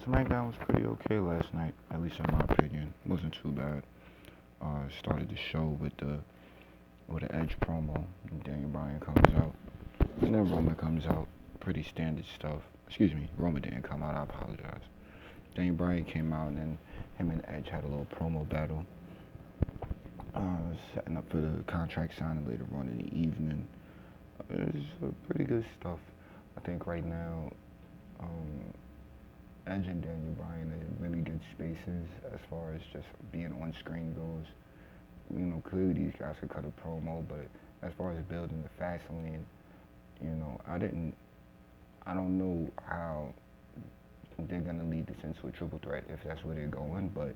SmackDown was pretty okay last night, at least in my opinion. Wasn't too bad. Started the show with an Edge promo. Daniel Bryan comes out, and then Roman comes out. Pretty standard stuff. Excuse me, Roman didn't come out. I apologize. Daniel Bryan came out, and then him and Edge had a little promo battle, setting up for the contract signing later on in the evening. It's pretty good stuff. I think right now, um, Edge and Daniel Bryan are in really good spaces as far as just being on screen goes. Clearly these guys could cut a promo, but as far as building the fast lane, I don't know how they're gonna lead this into a triple threat if that's where they're going. But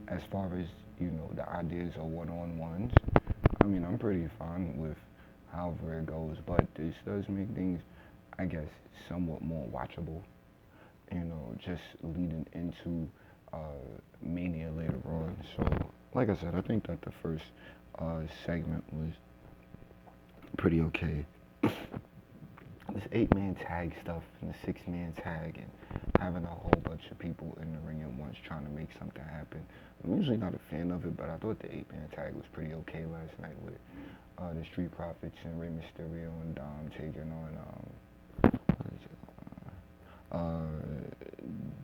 as far as the ideas of one-on-ones, I mean, I'm pretty fine with however it goes. But this does make things, I guess, somewhat more watchable. Just leading into uh, Mania later on. So, like I said, I think that the first segment was pretty okay. This 8-man tag stuff and the 6-man tag and having a whole bunch of people in the ring at once trying to make something happen. I'm usually not a fan of it, but I thought the 8-man tag was pretty okay last night with the Street Profits and Rey Mysterio and Dom taking on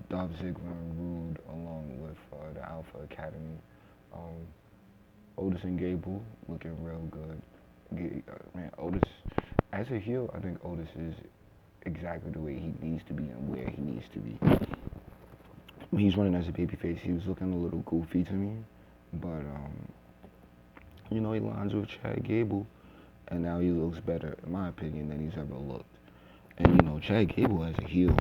Dolph Ziggler and Rude along with the Alpha Academy. Um, Otis and Gable looking real good. Man, Otis, as a heel, I think Otis is exactly the way he needs to be and where he needs to be. When he's running as a babyface, he was looking a little goofy to me, but he lines with Chad Gable, and now he looks better, in my opinion, than he's ever looked. And Chad Gable as a heel,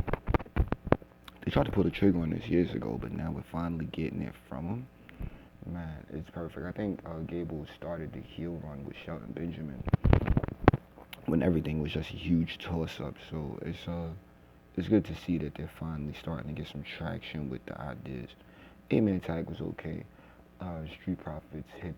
they tried to pull the trigger on this years ago, but now we're finally getting it from him. Man, it's perfect. I think Gable started the heel run with Shelton Benjamin when everything was just a huge toss-up. So it's good to see that they're finally starting to get some traction with the ideas. 8-man tag was okay. Street Profits hit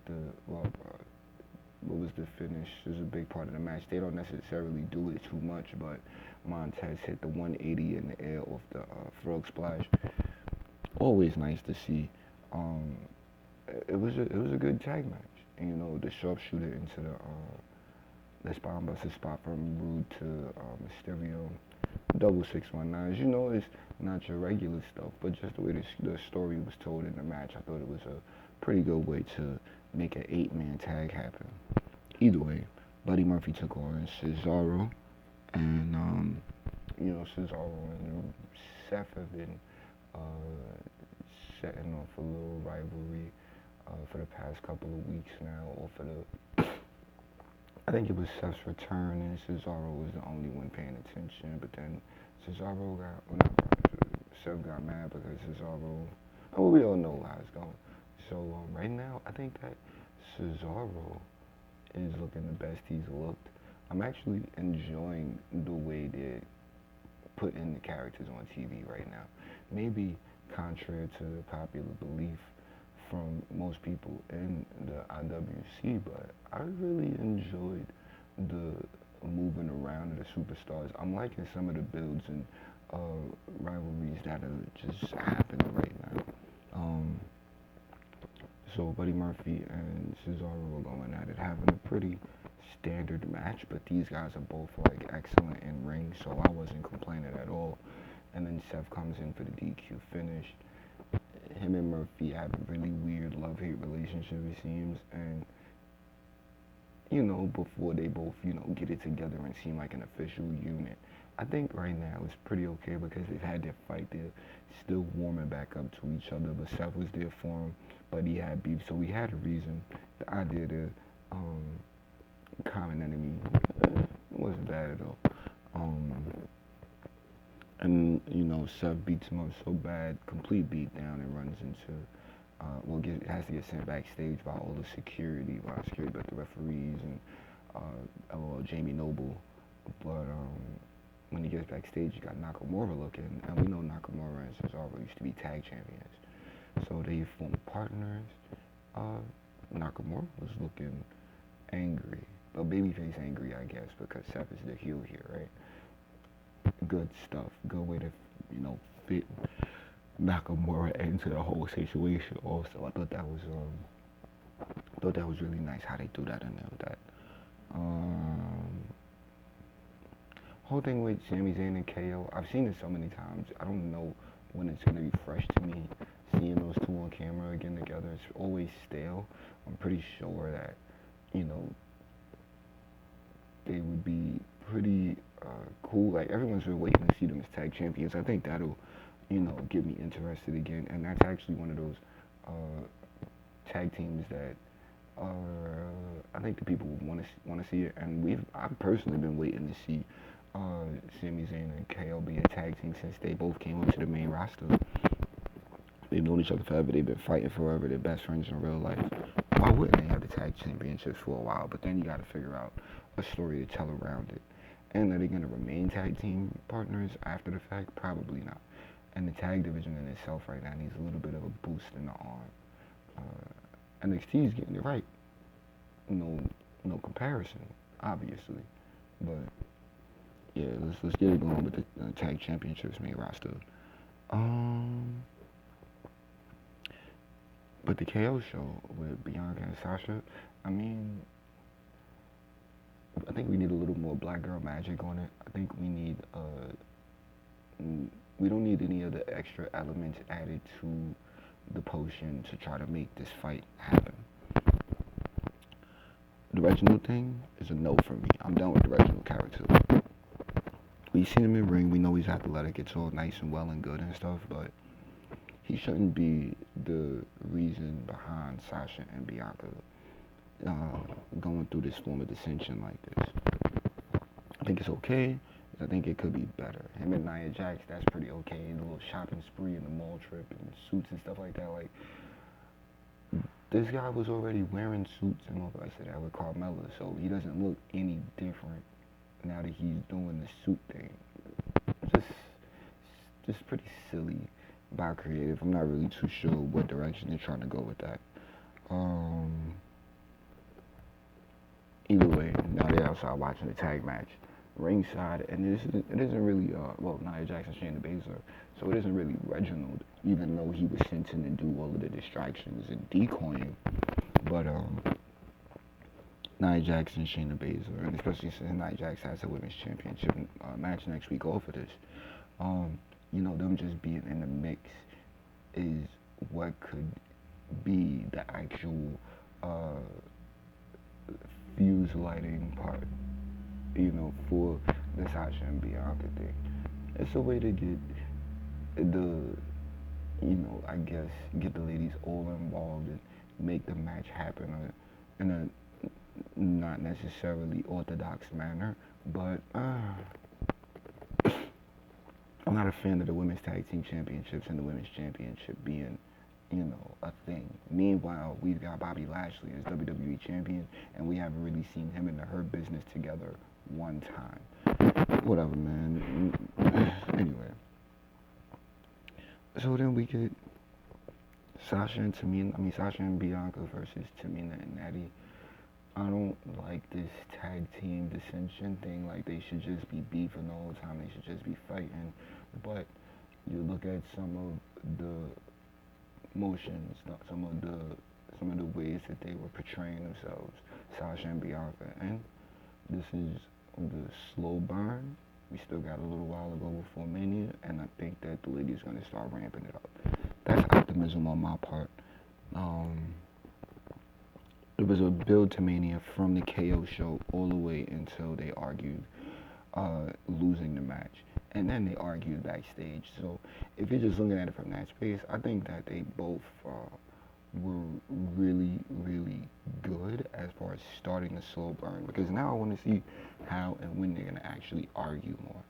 what was the finish? It was a big part of the match. They don't necessarily do it too much, but Montez hit the 180 in the air off the frog splash. Always nice to see. Um, it was a good tag match. And, the sharpshooter into the spine buster spot from Rude to Mysterio, double 619s. It's not your regular stuff, but just the way the story was told in the match, I thought it was a pretty good way to make an 8-man tag happen. Either way, Buddy Murphy took on Cesaro, and Cesaro and Seth have been uh, setting off a little rivalry for the past couple of weeks now, or for the I think it was Seth's return, and Cesaro was the only one paying attention. But then Seth got mad because Cesaro. Oh, we all know how it's going. So right now, I think that Cesaro is looking the best he's looked. I'm actually enjoying the way they're putting the characters on TV right now. Maybe contrary to the popular belief from most people in the IWC, but I really enjoyed the moving around of the superstars. I'm liking some of the builds and rivalries that are just happening right now. Um, so Buddy Murphy and Cesaro were going at it, having a pretty standard match, but these guys are both like excellent in ring, so I wasn't complaining at all. And then Seth comes in for the DQ finish. Him and Murphy have a really weird love-hate relationship, it seems, and before they both, get it together and seem like an official unit. I think right now it's pretty okay because they've had their fight. They're still warming back up to each other, but Seth was there for him, but he had beef, so we had a reason. The idea to um, common enemy wasn't bad at all. Um, and Seth beats him up so bad, complete beat down, and runs into has to get sent backstage by all the security, but the referees and LOL Jamie Noble. But when he gets backstage, you got Nakamura looking, and we know Nakamura and Cesaro used to be tag champions, so they formed partners. Nakamura was looking angry, but babyface angry, I guess, because Seth is the heel here, right? Good stuff. Good way to, fit Nakamura into the whole situation. Also, I thought that was really nice how they threw that in there with that. Um, whole thing with Sami Zayn and KO, I've seen it so many times. I don't know when it's gonna be fresh to me. Seeing those two on camera again together, it's always stale. I'm pretty sure that you know they would be pretty cool. Like everyone's been waiting to see them as tag champions. I think that'll get me interested again. And that's actually one of those tag teams that I think the people would want to see it. And I've personally been waiting to see Sami Zayn and KO be a tag team since they both came up to the main roster. They've known each other forever. They've been fighting forever. They're best friends in real life. Why wouldn't they have the tag championships for a while? But then you got to figure out a story to tell around it. And are they going to remain tag team partners after the fact? Probably not. And the tag division in itself right now needs a little bit of a boost in the arm. NXT is getting it right. No, no comparison, obviously. But yeah, let's get it going with the tag championships main roster. But the KO show with Bianca and Sasha, I mean, I think we need a little more black girl magic on it. I think we don't need any of the extra elements added to the potion to try to make this fight happen. The Reginald thing is a no for me. I'm done with the Reginald character. We've seen him in ring. We know he's athletic. It's all nice and well and good and stuff, but he shouldn't be the reason behind Sasha and Bianca going through this form of dissension like this. I think it's okay. I think it could be better. Him and Nia Jax, that's pretty okay. The little shopping spree and the mall trip and suits and stuff like that. Like, this guy was already wearing suits and all the rest of that with Carmella, so he doesn't look any different now that he's doing the suit thing. Just pretty silly by creative. I'm not really too sure what direction they're trying to go with that. Either way, now they're outside watching the tag match. Ringside, and it isn't really, Nia Jax and Shayna Baszler, so it isn't really Reginald, even though he was sent in to do all of the distractions and decoying. But, Nia Jax and Shayna Baszler, and especially since Nia Jax has a women's championship match next week off of this, them just being in the mix is what could be the actual fuse lighting part, for the Sasha and Bianca thing. It's a way to get get the ladies all involved and make the match happen in a not necessarily orthodox manner, but I'm not a fan of the women's tag team championships and the women's championship being, a thing. Meanwhile, we've got Bobby Lashley as WWE champion, and we haven't really seen him and the Hurt Business together one time. Whatever, man. Anyway. So then we get Sasha and Bianca versus Tamina and Natty. I don't like this tag team dissension thing. Like, they should just be beefing the whole time. They should just be fighting. But you look at some of the motions, some of the ways that they were portraying themselves, Sasha and Bianca, and this is the slow burn. We still got a little while to go before Mania, and I think that the league is going to start ramping it up. That's optimism on my part. It was a build to Mania from the KO show all the way until they argued losing the match. And then they argued backstage. So if you're just looking at it from that space, I think that they both were really, really good as far as starting the slow burn. Because now I want to see how and when they're going to actually argue more.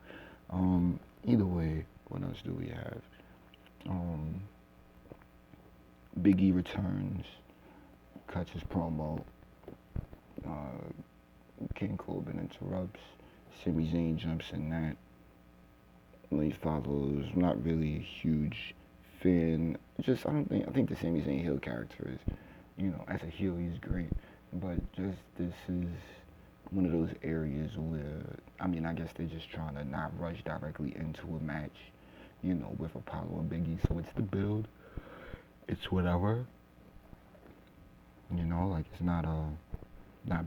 Either way, what else do we have? Big E returns, cuts his promo. King Corbin interrupts. Sami Zayn jumps in that. He follows. Not really a huge fan. I think the Sami Zayn heel character is, as a heel he's great. But just this is one of those areas where, I guess they're just trying to not rush directly into a match with Apollo and Biggie. So it's the build. It's whatever. Like it's not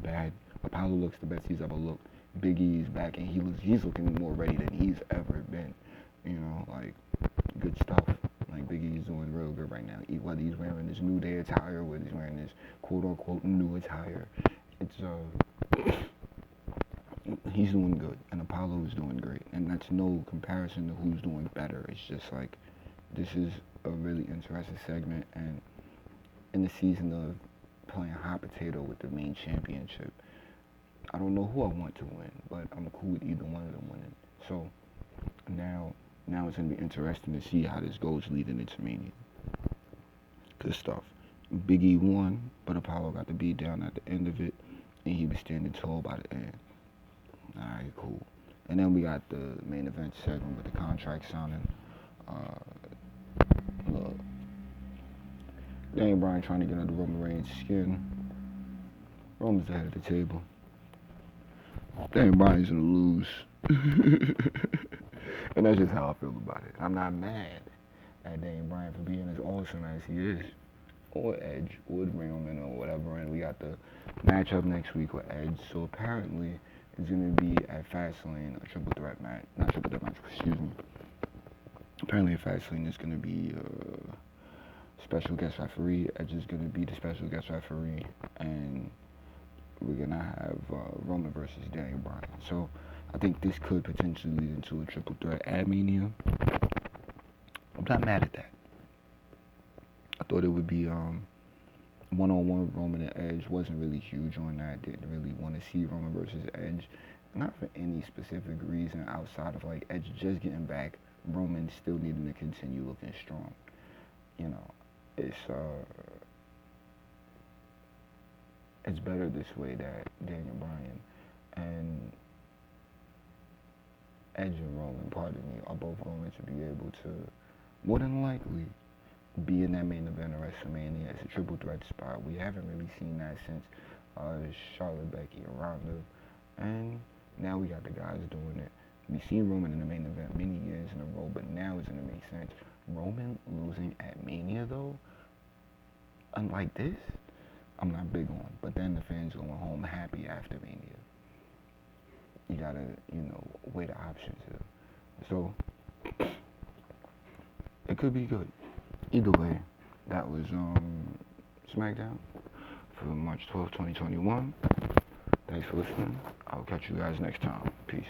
bad. Apollo looks the best he's ever looked. Biggie's back and he's looking more ready than he's ever been. Like good stuff. Like Biggie's doing real good right now. Whether he's wearing this New Day attire, whether he's wearing this quote unquote new attire, it's he's doing good, and Apollo is doing great. And that's no comparison to who's doing better. It's just like this is a really interesting segment, and in the season of playing hot potato with the main championship, I don't know who I want to win, but I'm cool with either one of them winning. So now it's gonna be interesting to see how this goes leading into Mania. Good stuff. Biggie won, but Apollo got the beat down at the end of it, and he was standing tall by the end. Alright, cool. And then we got the main event segment with the contract signing. Look, Daniel Bryan trying to get under Roman Reigns' skin. Roman's the head of the table. Daniel Bryan's gonna lose. And that's just how I feel about it. I'm not mad at Daniel Bryan for being as awesome as he is. Or Edge, or Roman, or whatever. And we got the matchup next week with Edge. So apparently it's going to be at Fastlane, a triple threat match. Not triple threat match, excuse me. Apparently at Fastlane there's going to be a special guest referee. Edge is going to be the special guest referee. And we're going to have Roman versus Daniel Bryan. So I think this could potentially lead into a triple threat at Mania. I'm not mad at that. I thought it would be one-on-one Roman and Edge. Wasn't really huge on that. Didn't really want to see Roman versus Edge. Not for any specific reason outside of like Edge just getting back, Roman still needing to continue looking strong. It's better this way that Daniel Bryan and Edge and Roman, pardon me, are both going to be able to, more than likely, be in that main event of WrestleMania as a triple threat spot. We haven't really seen that since Charlotte, Becky, and Ronda. And now we got the guys doing it. We've seen Roman in the main event many years in a row, but now it's going to make sense. Roman losing at Mania, though, unlike this, I'm not big on. But then the fans going home happy after Mania. You got to, weigh the options here. So, it could be good. Either way, that was SmackDown for March 12th, 2021. Thanks for listening. I'll catch you guys next time. Peace.